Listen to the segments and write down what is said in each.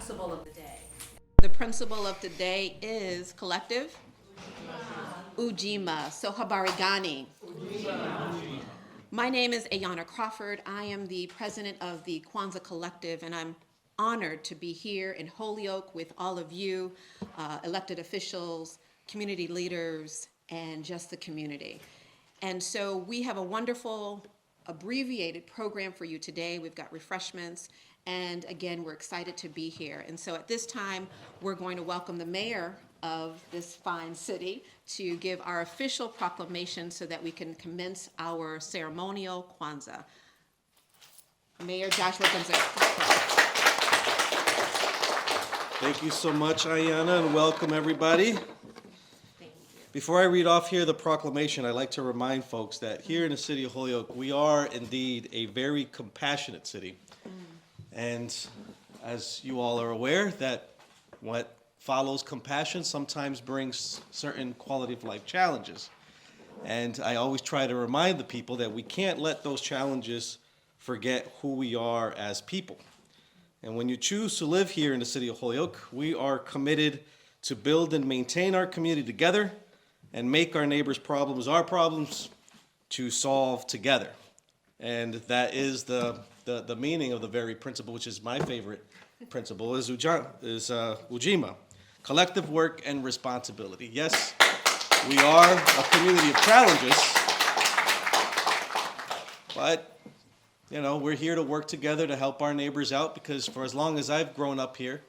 principle of the day. The principle of the day is collective. Ujima. So habari gani. My name is Ayanna Crawford. I am the president of the Kwanzaa Collective, and I'm honored to be here in Holyoke with all of you, elected officials, community leaders, and just the community. And so we have a wonderful abbreviated program for you today. We've got refreshments, and again, we're excited to be here. And so at this time, we're going to welcome the mayor of this fine city to give our official proclamation so that we can commence our ceremonial Kwanzaa. Mayor Joshua A. Thank you so much, Ayanna, and welcome everybody. Before I read off here the proclamation, I'd like to remind folks that here in the city of Holyoke, we are indeed a very compassionate city. And as you all are aware, that what follows compassion sometimes brings certain quality of life challenges. And I always try to remind the people that we can't let those challenges forget who we are as people. And when you choose to live here in the city of Holyoke, we are committed to build and maintain our community together and make our neighbors' problems our problems to solve together. And that is the meaning of the very principle, which is my favorite principle, is Ujima, collective work and responsibility. Yes, we are a community of challenges, but we're here to work together to help our neighbors out, because for as long as I've grown up here,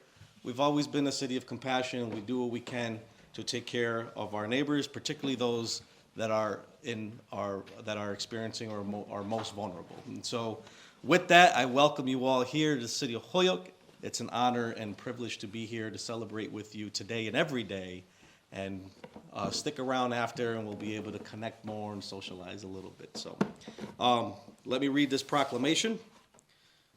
we've always been a city of compassion, and we do what we can to take care of our neighbors, particularly those that are experiencing or are most vulnerable. And so with that, I welcome you all here to the city of Holyoke. It's an honor and privilege to be here to celebrate with you today and every day. And stick around after, and we'll be able to connect more and socialize a little bit. So let me read this proclamation.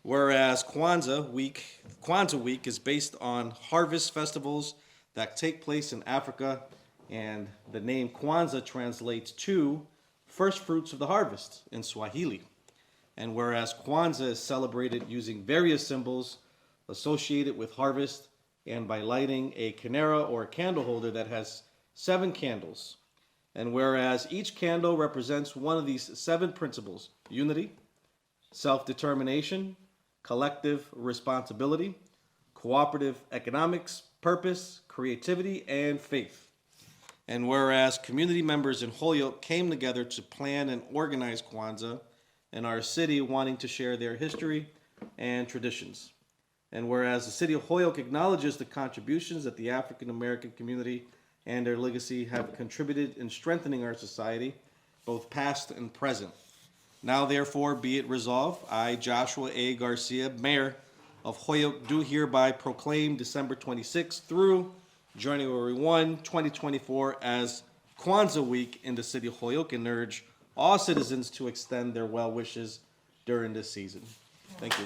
Whereas Kwanzaa Week is based on harvest festivals that take place in Africa, and the name Kwanzaa translates to first fruits of the harvest in Swahili. And whereas Kwanzaa is celebrated using various symbols associated with harvest, and by lighting a kinara or a candle holder that has 7 candles. And whereas each candle represents one of these 7 principles: unity, self-determination, collective responsibility, cooperative economics, purpose, creativity, and faith. And whereas community members in Holyoke came together to plan and organize Kwanzaa in our city, wanting to share their history and traditions. And whereas the city of Holyoke acknowledges the contributions that the African-American community and their legacy have contributed in strengthening our society, both past and present. Now therefore be it resolved, I, Joshua A. Garcia, Mayor of Holyoke, do hereby proclaim December 26th through January 1, 2024 as Kwanzaa Week in the city of Holyoke, and urge all citizens to extend their well wishes during this season. Thank you.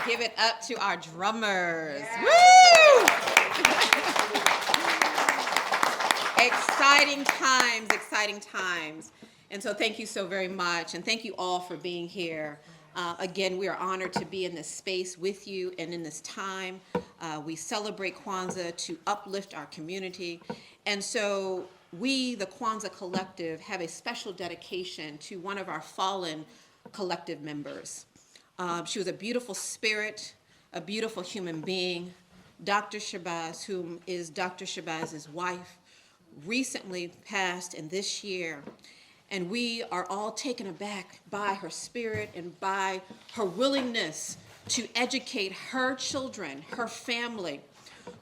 Give it up to our drummers. Woo! Exciting times, exciting times. And so thank you so very much, and thank you all for being here. Again, we are honored to be in this space with you and in this time. We celebrate Kwanzaa to uplift our community. And so we, the Kwanzaa Collective, have a special dedication to one of our fallen collective members. She was a beautiful spirit, a beautiful human being. Dr. Shabazz, whom is Dr. Shabazz's wife, recently passed in this year. And we are all taken aback by her spirit and by her willingness to educate her children, her family,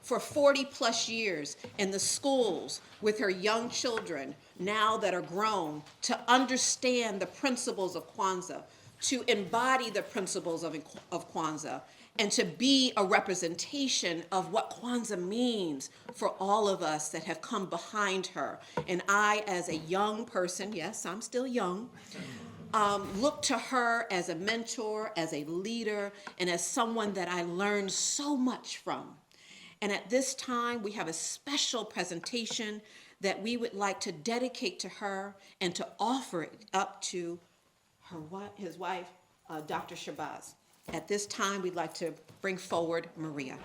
for 40 plus years in the schools with her young children, now that are grown, to understand the principles of Kwanzaa, to embody the principles of Kwanzaa, and to be a representation of what Kwanzaa means for all of us that have come behind her. And I, as a young person, yes, I'm still young, look to her as a mentor, as a leader, and as someone that I learned so much from. And at this time, we have a special presentation that we would like to dedicate to her and to offer it up to his wife, Dr. Shabazz. At this time, we'd like to bring forward Maria.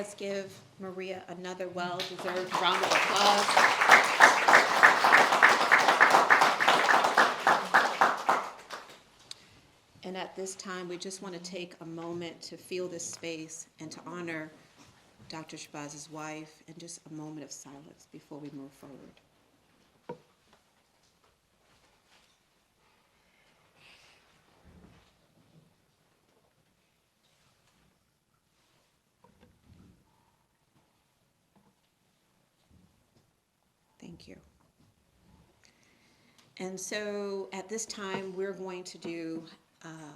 let's give Maria another well-deserved round of applause. And at this time, we just want to take a moment to feel this space and to honor Dr. Shabazz's wife, and just a moment of silence before we move forward. Thank you. And so at this time, we're going to do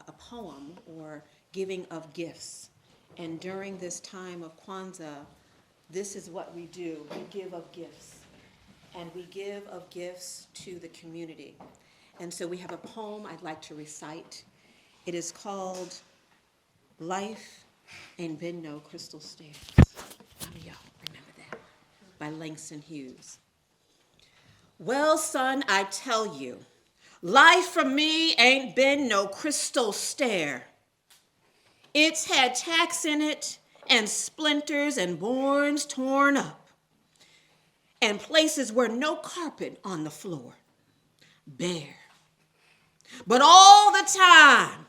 a poem, or giving of gifts. And during this time of Kwanzaa, this is what we do. We give of gifts. And we give of gifts to the community. And so we have a poem I'd like to recite. It is called Life Ain't Been No Crystal Stairs. How many of y'all remember that? By Langston Hughes. Well, son, I tell you, life for me ain't been no crystal stair. It's had tacks in it, and splinters and boards torn up, and places where no carpet on the floor, bare. But all the time,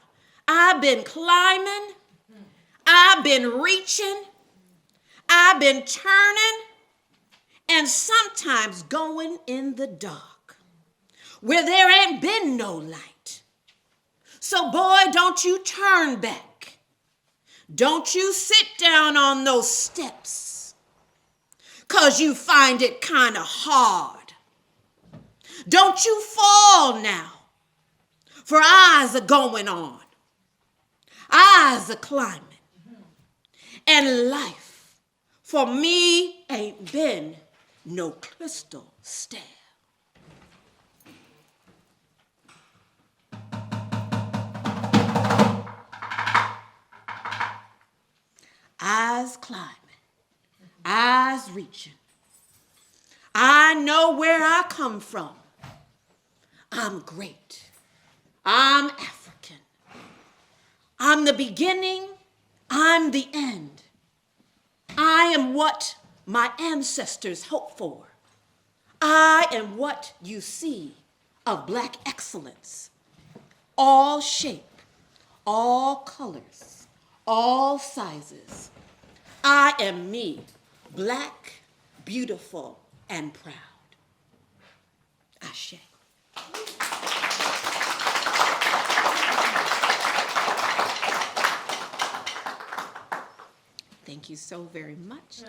I've been climbing, I've been reaching, I've been turning, and sometimes going in the dark, where there ain't been no light. So boy, don't you turn back. Don't you sit down on those steps, 'cause you find it kind of hard. Don't you fall now, for eyes are going on. Eyes are climbing. And life for me ain't been no crystal stair. Eyes climbing, eyes reaching. I know where I come from. I'm great. I'm African. I'm the beginning. I'm the end. I am what my ancestors hoped for. I am what you see of Black excellence. All shape, all colors, all sizes. I am me, Black, beautiful, and proud. Ashe. Thank you so very much.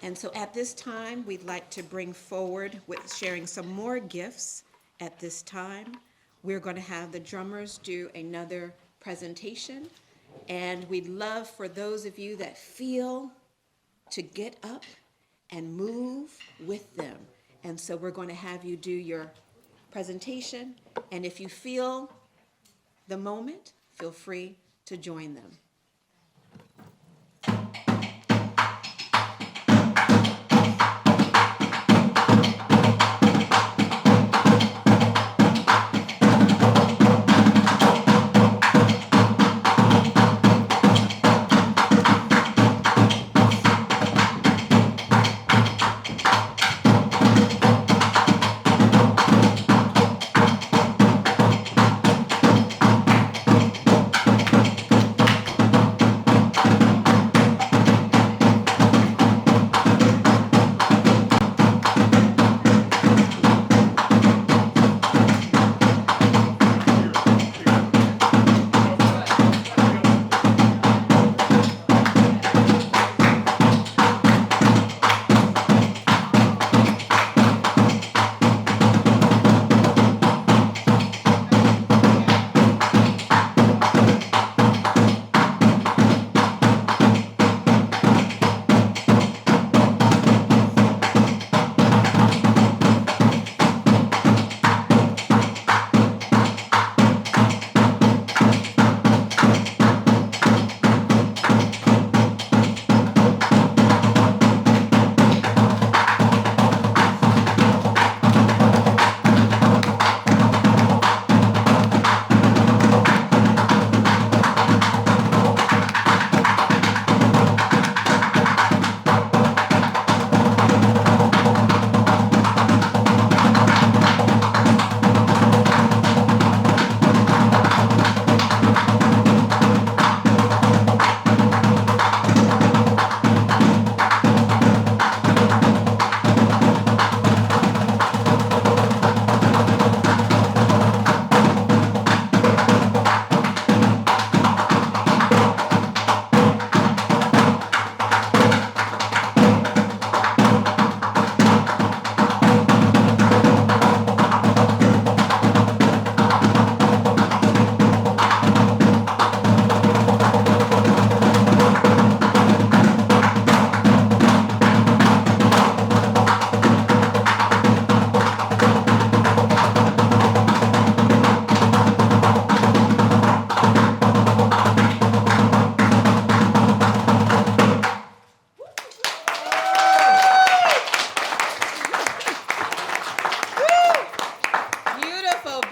And so at this time, we'd like to bring forward with sharing some more gifts. At this time, we're going to have the drummers do another presentation. And we'd love for those of you that feel to get up and move with them. And so we're going to have you do your presentation. And if you feel the moment, feel free to join them.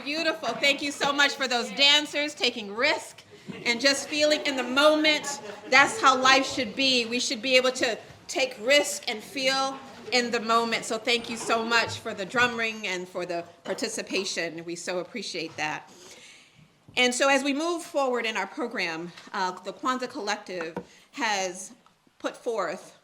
beautiful. Thank you so much for those dancers taking risk and just feeling in the moment. That's how life should be. We should be able to take risk and feel in the moment. So thank you so much for the drumming and for the participation. We so appreciate that. And so as we move forward in our program, the Kwanzaa Collective has put forth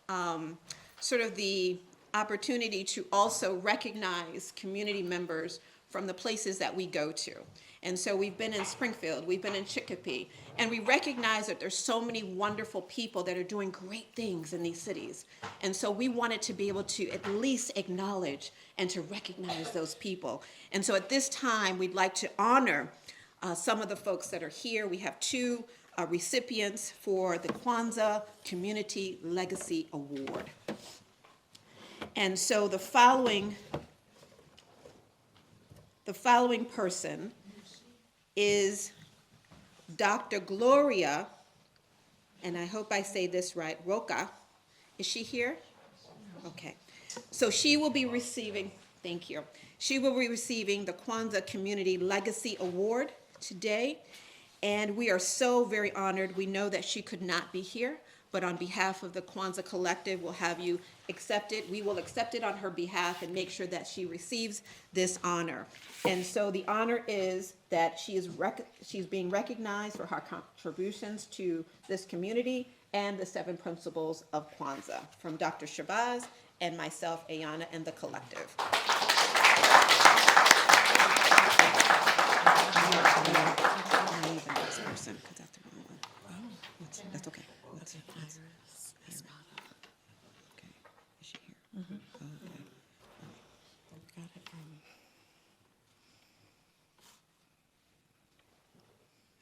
sort of the opportunity to also recognize community members from the places that we go to. And so we've been in Springfield, we've been in Chicopee, and we recognize that there's so many wonderful people that are doing great things in these cities. And so we wanted to be able to at least acknowledge and to recognize those people. And so at this time, we'd like to honor some of the folks that are here. We have two recipients for the Kwanzaa Community Legacy Award. And so the following person is Dr. Gloria, and I hope I say this right, Roca. Is she here? Okay. So she will be receiving, thank you. She will be receiving the Kwanzaa Community Legacy Award today, and we are so very honored. We know that she could not be here, but on behalf of the Kwanzaa Collective, we'll have you accept it. We will accept it on her behalf and make sure that she receives this honor. And so the honor is that she's being recognized for her contributions to this community and the 7 principles of Kwanzaa from Dr. Shabazz and myself, Ayanna, and the collective. That's okay. That's okay. Is she here? Mm-hmm. Oh, okay. Got it from.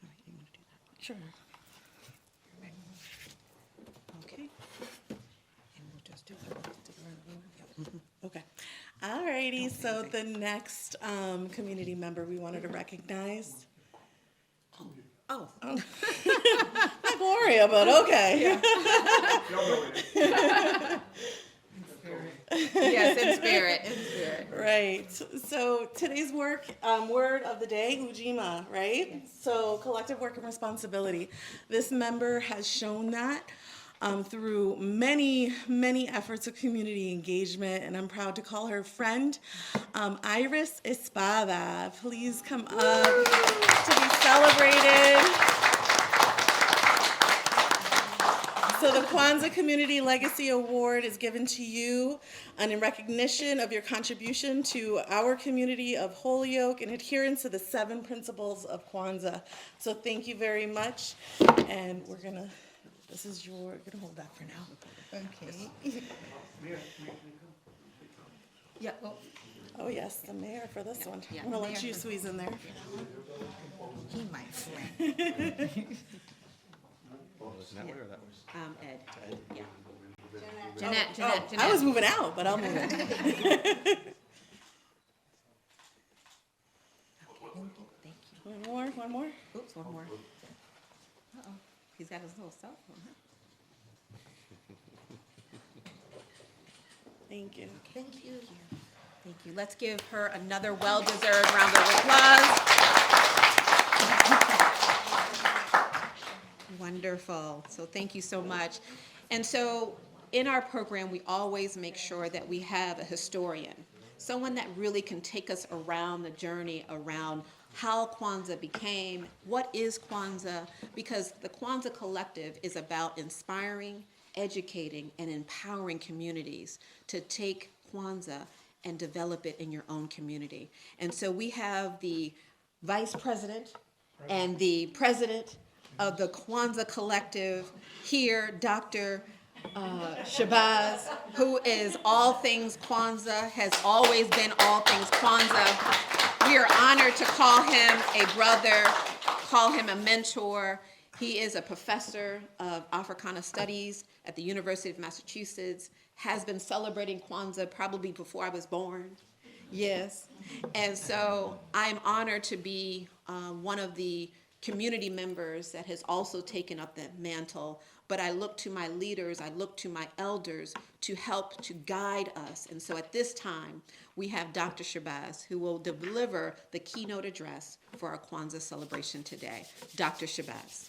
All right, you want to do that? Sure. Okay. And we'll just do that. Okay. All righty. So the next community member we wanted to recognize. Oh. Not Gloria, but okay. Yes, in spirit, in spirit. Right. So today's word of the day, Ujima, right? So collective work and responsibility. This member has shown that through many, many efforts of community engagement, and I'm proud to call her friend, Iris Espada. Please come up to be celebrated. So the Kwanzaa Community Legacy Award is given to you and in recognition of your contribution to our community of Holyoke and adherence to the 7 principles of Kwanzaa. So thank you very much, and we're gonna. This is your, gonna hold that for now. Okay. Yeah, well, Oh yes, the mayor for this one. Yeah, I'm gonna let mayor. you squeeze in there. he might flame. Was that way or that way? Ed. Yeah. Jeanette. I was moving out, but I'll move in. Thank you. One more. Oops, one more. Uh-oh, he's got his little cell phone, huh? Thank you. Thank you. Thank you. Let's give her another well-deserved round of applause. Wonderful. So thank you so much. And so in our program, we always make sure that we have a historian, someone that really can take us around the journey around how Kwanzaa became, what is Kwanzaa, because the Kwanzaa Collective is about inspiring, educating, and empowering communities to take Kwanzaa and develop it in your own community. And so we have the vice president and the president of the Kwanzaa Collective here, Dr. Shabazz, who is all things Kwanzaa, has always been all things Kwanzaa. We are honored to call him a brother, call him a mentor. He is a professor of Africana Studies at the University of Massachusetts, has been celebrating Kwanzaa probably before I was born. Yes. And so I'm honored to be one of the community members that has also taken up that mantle. But I look to my leaders, I look to my elders to help to guide us. And so at this time, we have Dr. Shabazz, who will deliver the keynote address for our Kwanzaa celebration today. Dr. Shabazz.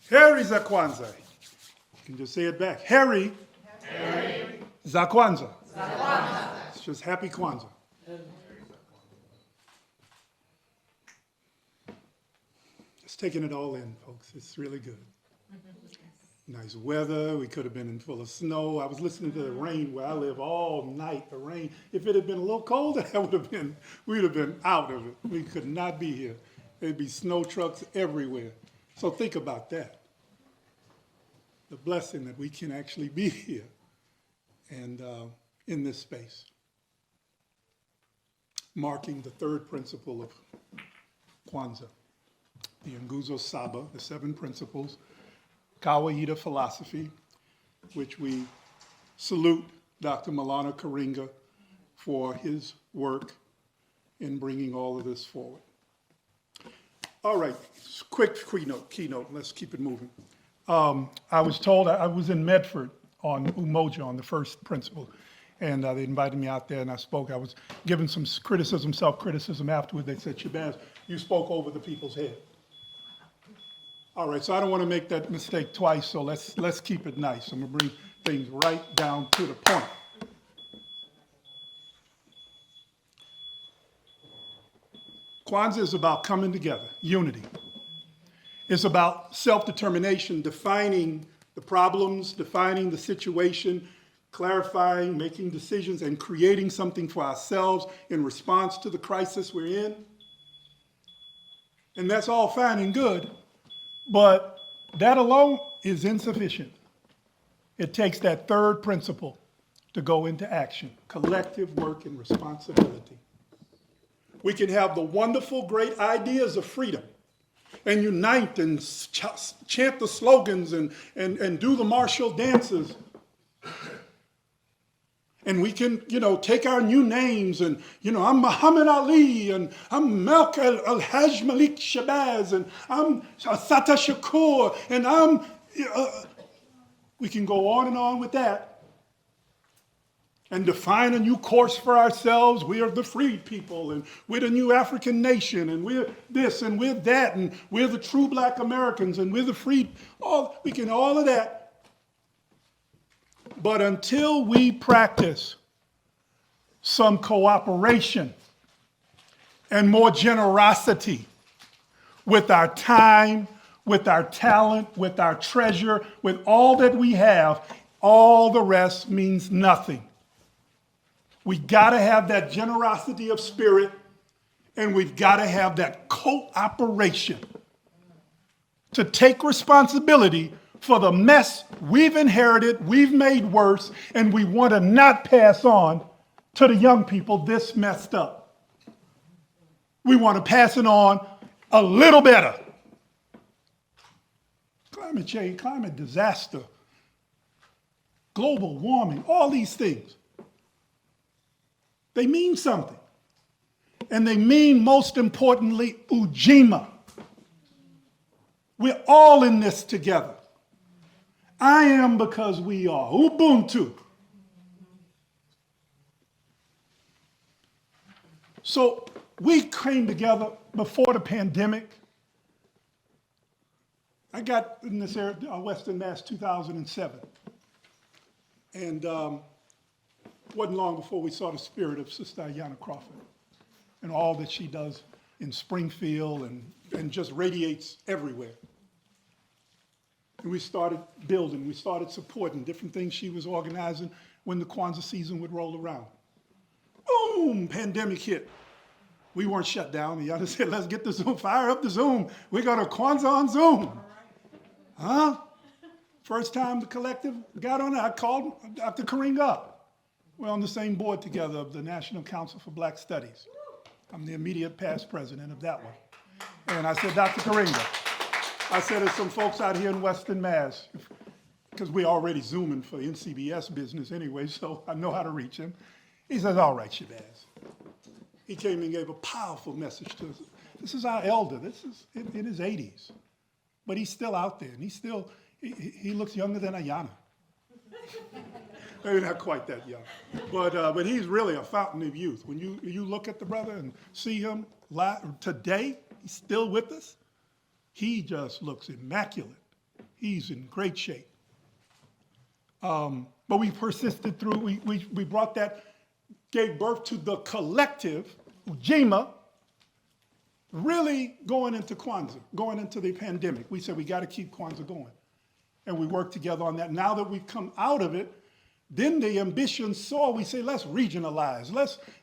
Heri za Kwanzaa. You can just say it back. Heri za Kwanzaa. It's just happy Kwanzaa. Just taking it all in, folks. It's really good. Nice weather. We could have been in full of snow. I was listening to the rain where I live all night. The rain. If it had been a little colder, we'd have been out of it. We could not be here. There'd be snow trucks everywhere. So think about that. The blessing that we can actually be here and in this space. Marking the third principle of Kwanzaa, the Nguzo Saba, the 7 principles, Kawaida philosophy, which we salute Dr. Maulana Karinga for his work in bringing all of this forward. All right, quick keynote, let's keep it moving. I was told, I was in Medford on Umoja on the first principle, and they invited me out there and I spoke. I was given some criticism, self-criticism afterward. They said, Shabazz, you spoke over the people's head. All right, so I don't want to make that mistake twice, so let's keep it nice. I'm gonna bring things right down to the point. Kwanzaa is about coming together, unity. It's about self-determination, defining the problems, defining the situation, clarifying, making decisions, and creating something for ourselves in response to the crisis we're in. And that's all fine and good, but that alone is insufficient. It takes that third principle to go into action, collective work and responsibility. We can have the wonderful, great ideas of freedom and unite and chant the slogans and do the martial dances. And we can, take our new names and, I'm Muhammad Ali and I'm Al-Hajj Malik Shabazz and I'm Sata Shakur and we can go on with that and define a new course for ourselves. We are the freed people and we're the new African nation and we're this and we're that and we're the true Black Americans and we're the freed, we can all of that. But until we practice some cooperation and more generosity with our time, with our talent, with our treasure, with all that we have, all the rest means nothing. We gotta have that generosity of spirit and we've gotta have that cooperation to take responsibility for the mess we've inherited, we've made worse, and we want to not pass on to the young people this messed up. We want to pass it on a little better. Climate change, climate disaster, global warming, all these things, they mean something. And they mean, most importantly, Ujima. We're all in this together. I am because we are. Ubuntu. So we came together before the pandemic. I got in this area, Western Mass, 2007. And wasn't long before we saw the spirit of Sister Ayanna Crawford and all that she does in Springfield and just radiates everywhere. And we started building, we started supporting different things she was organizing when the Kwanzaa season would roll around. Boom, pandemic hit. We weren't shut down. Ayanna said, let's get the Zoom, fire up the Zoom. We got a Kwanzaa on Zoom. Huh? First time the collective got on it, I called Dr. Karinga up. We're on the same board together of the National Council for Black Studies. I'm the immediate past president of that one. And I said, Dr. Karinga, I said, there's some folks out here in Western Mass, because we're already Zooming for NCBS business anyway, so I know how to reach him. He says, all right, Shabazz. He came and gave a powerful message to us. This is our elder. This is in his 80s. But he's still out there, and he looks younger than Ayanna. Maybe not quite that young. But he's really a fountain of youth. When you look at the brother and see him today, he's still with us. He just looks immaculate. He's in great shape. But we persisted through, we brought that, gave birth to the collective, Ujima, really going into Kwanzaa, going into the pandemic. We said we got to keep Kwanzaa going. And we worked together on that. Now that we've come out of it, then the ambition saw, we say, let's regionalize.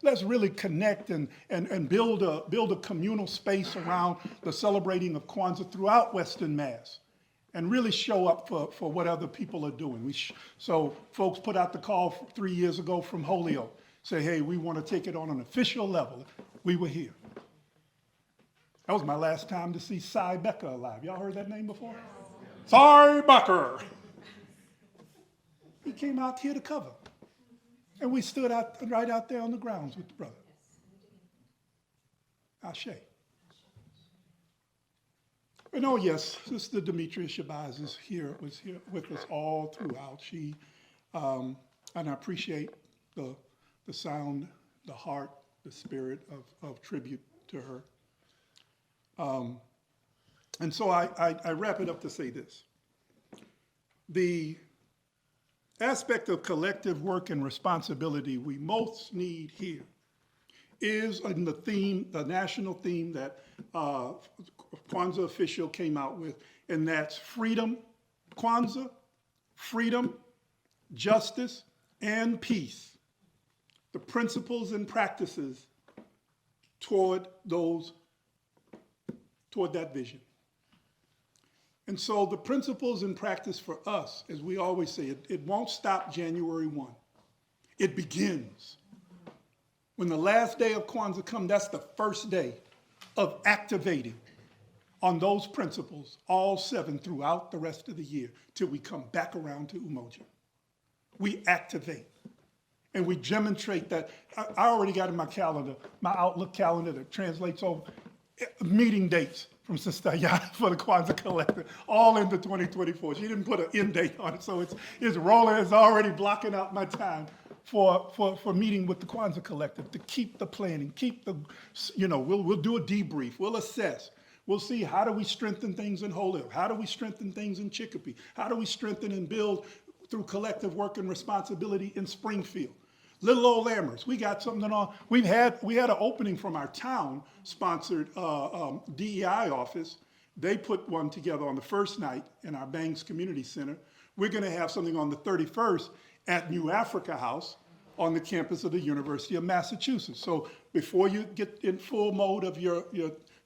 Let's really connect and build a communal space around the celebrating of Kwanzaa throughout Western Mass and really show up for what other people are doing. So folks put out the call 3 years ago from Holyoke, say, hey, we want to take it on an official level. We were here. That was my last time to see Cy Becker alive. Y'all heard that name before? Cy Becker. He came out here to cover. And we stood right out there on the grounds with the brother. Ashe. And oh yes, Sister Demetria Shabazz was here with us all throughout. She, and I appreciate the sound, the heart, the spirit of tribute to her. And so I wrap it up to say this. The aspect of collective work and responsibility we most need here is in the theme, the national theme that Kwanzaa official came out with, and that's freedom, Kwanzaa, freedom, justice, and peace. The principles and practices toward that vision. And so the principles and practice for us, as we always say, it won't stop January 1. It begins. When the last day of Kwanzaa comes, that's the first day of activating on those principles, all 7 throughout the rest of the year, till we come back around to Umoja. We activate. And we demonstrate that. I already got in my calendar, my Outlook calendar that translates over meeting dates from Sister Ayanna for the Kwanzaa Collective, all into 2024. She didn't put an end date on it, so it's rolling. It's already blocking out my time for meeting with the Kwanzaa Collective to keep the planning, keep the, we'll do a debrief, we'll assess. We'll see how do we strengthen things in Holyoke, how do we strengthen things in Chicopee, how do we strengthen and build through collective work and responsibility in Springfield. Little old Amherst, we got something on. We had an opening from our town-sponsored DEI office. They put one together on the first night in our Banks Community Center. We're going to have something on the 31st at New Africa House on the campus of the University of Massachusetts. So before you get in full mode of your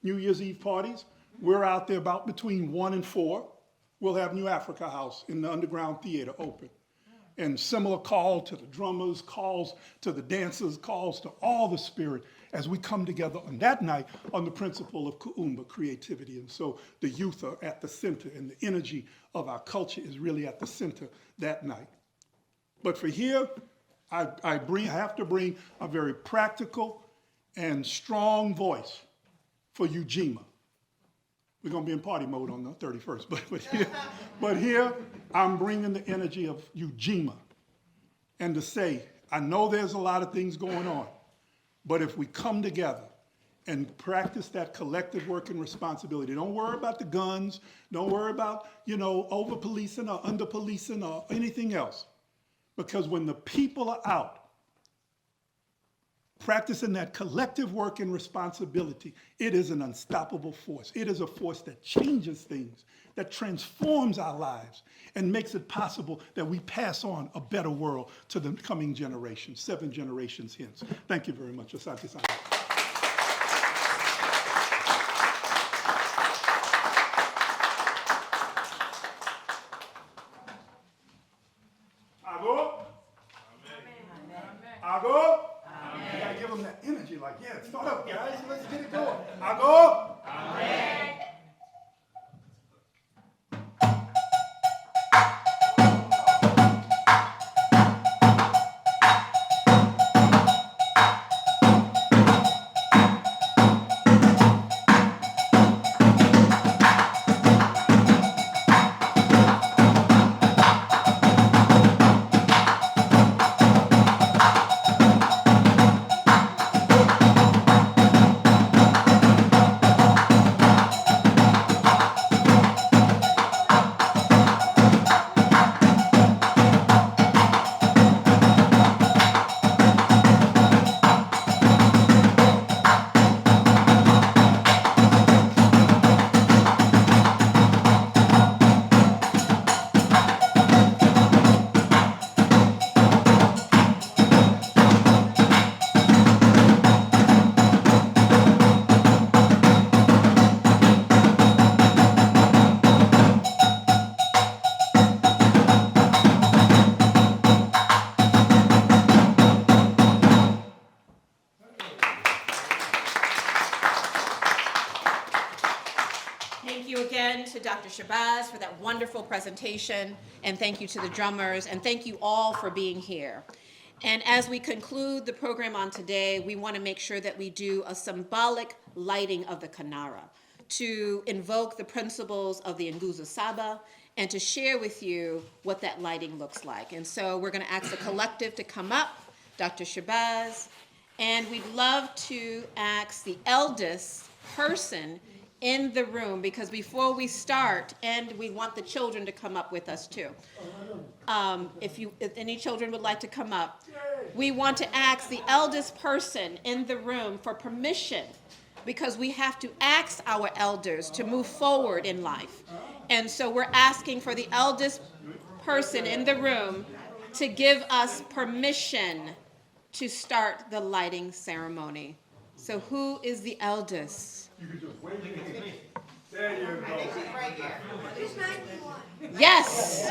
New Year's Eve parties, we're out there about between 1 and 4. We'll have New Africa House in the underground theater open. And similar call to the drummers, calls to the dancers, calls to all the spirit as we come together on that night on the principle of Kuumba, creativity. And so the youth are at the center, and the energy of our culture is really at the center that night. But for here, I have to bring a very practical and strong voice for Ujima. We're going to be in party mode on the 31st. But here, I'm bringing the energy of Ujima. And to say, I know there's a lot of things going on, but if we come together and practice that collective work and responsibility, don't worry about the guns, don't worry about, over-policing or under-policing or anything else. Because when the people are out, practicing that collective work and responsibility, it is an unstoppable force. It is a force that changes things, that transforms our lives, and makes it possible that we pass on a better world to the coming generations, 7 generations hence. Thank you very much. Asante-san. Ago? Ago? You gotta give them that energy, like, yeah, start up, guys. Let's get it going. Ago? Amen. again to Dr. Shabazz for that wonderful presentation, and thank you to the drummers, and thank you all for being here. And as we conclude the program on today, we want to make sure that we do a symbolic lighting of the Kinara to invoke the principles of the Nguzo Saba and to share with you what that lighting looks like. And so we're going to ask the collective to come up, Dr. Shabazz, and we'd love to ask the eldest person in the room, because before we start, and we want the children to come up with us too. If any children would like to come up, we want to ask the eldest person in the room for permission, because we have to ask our elders to move forward in life. And so we're asking for the eldest person in the room to give us permission to start the lighting ceremony. So who is the eldest? Yes.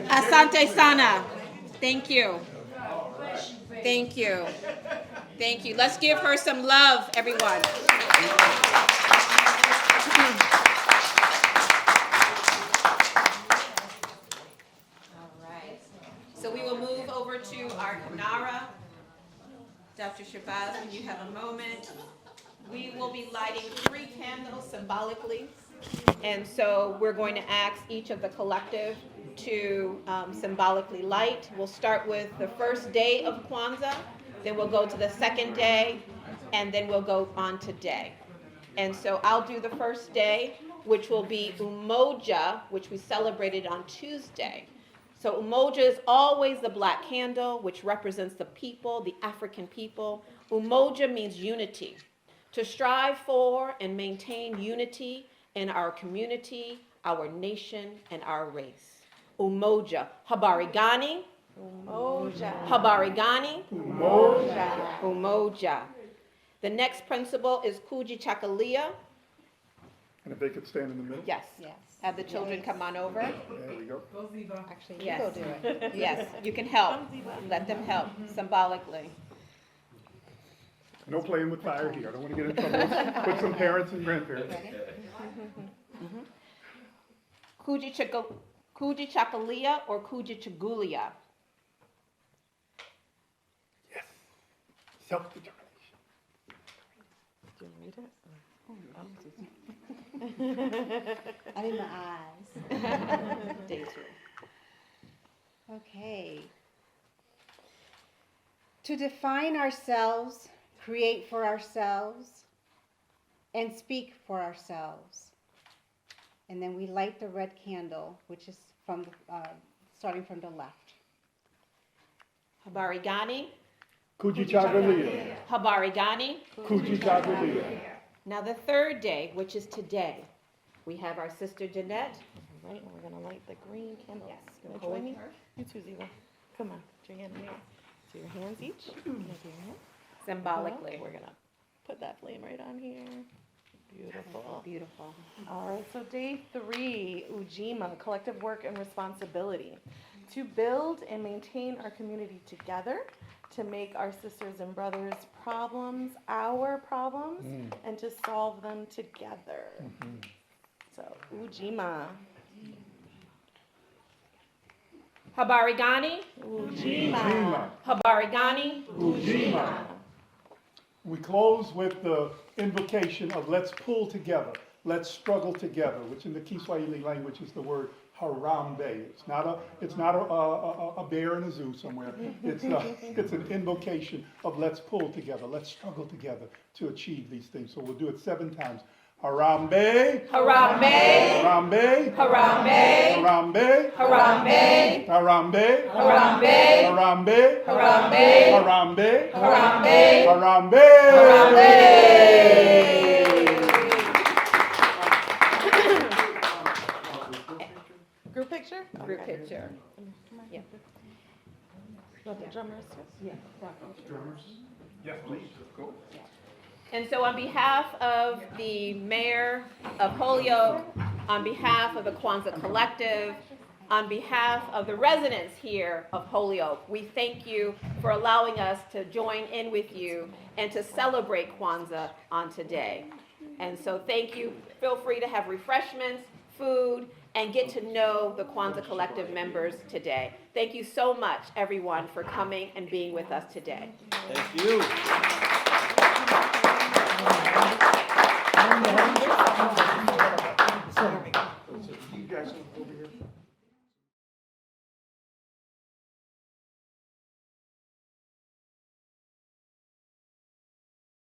Asante Sana. Thank you. Thank you. Thank you. Let's give her some love, everyone. All right. So we will move over to our Kinara. Dr. Shabazz, when you have a moment, we will be lighting 3 candles symbolically. And so we're going to ask each of the collective to symbolically light. We'll start with the first day of Kwanzaa, then we'll go to the second day, and then we'll go on to day. And so I'll do the first day, which will be Umoja, which we celebrated on Tuesday. So Umoja is always the black candle, which represents the people, the African people. Umoja means unity, to strive for and maintain unity in our community, our nation, and our race. Umoja. Habari gani? Umoja. Habari gani? Umoja. Umoja. The next principle is Kujitakalia. And if they could stand in the middle? Yes. Have the children come on over. There we go. Actually, you Yes. go do it. Yes, you can help. Let them help symbolically. No playing with fire here. I don't want to get in trouble with some parents and grandparents. Kujitakalia or Kujichagulia? Yes. Self-determination. Do you read it? I need my eyes. Day 2. Okay. To define ourselves, create for ourselves, and speak for ourselves. And then we light the red candle, which is from starting from the left. Habari gani? Kujichagulia. Habari gani? Kujichagulia. Now the third day, which is today, we have our sister Jeanette. Right, and we're gonna light the green candles. Yes, You wanna hold join me? her. You too, Ziva. Come on, put your hand in here. So your hands each. Can I do your hand? Symbolically. We're gonna put that flame right on here. Beautiful. Beautiful. All right, so day 3, Ujima, collective work and responsibility. To build and maintain our community together, to make our sisters and brothers' problems our problems, and to solve them together. So, Ujima. Habari gani? Ujima. Habari gani? Ujima. We close with the invocation of let's pull together, let's struggle together, which in the Kiswahili language is the word harambe. It's not a bear in a zoo somewhere. It's an invocation of let's pull together, let's struggle together to achieve these things. So we'll do it 7 times. Harambe, Harambe, harambe, harambe, harambe, harambe, harambe, harambe, harambe, harambe, harambe, harambe, Group picture? Group picture. You want the drummers too? Yes, please. Go. And so on behalf of the mayor of Holyoke, on behalf of the Kwanzaa Collective, on behalf of the residents here of Holyoke, we thank you for allowing us to join in with you and to celebrate Kwanzaa on today. And so thank you. Feel free to have refreshments, food, and get to know the Kwanzaa Collective members today. Thank you so much, everyone, for coming and being with us today. Thank you.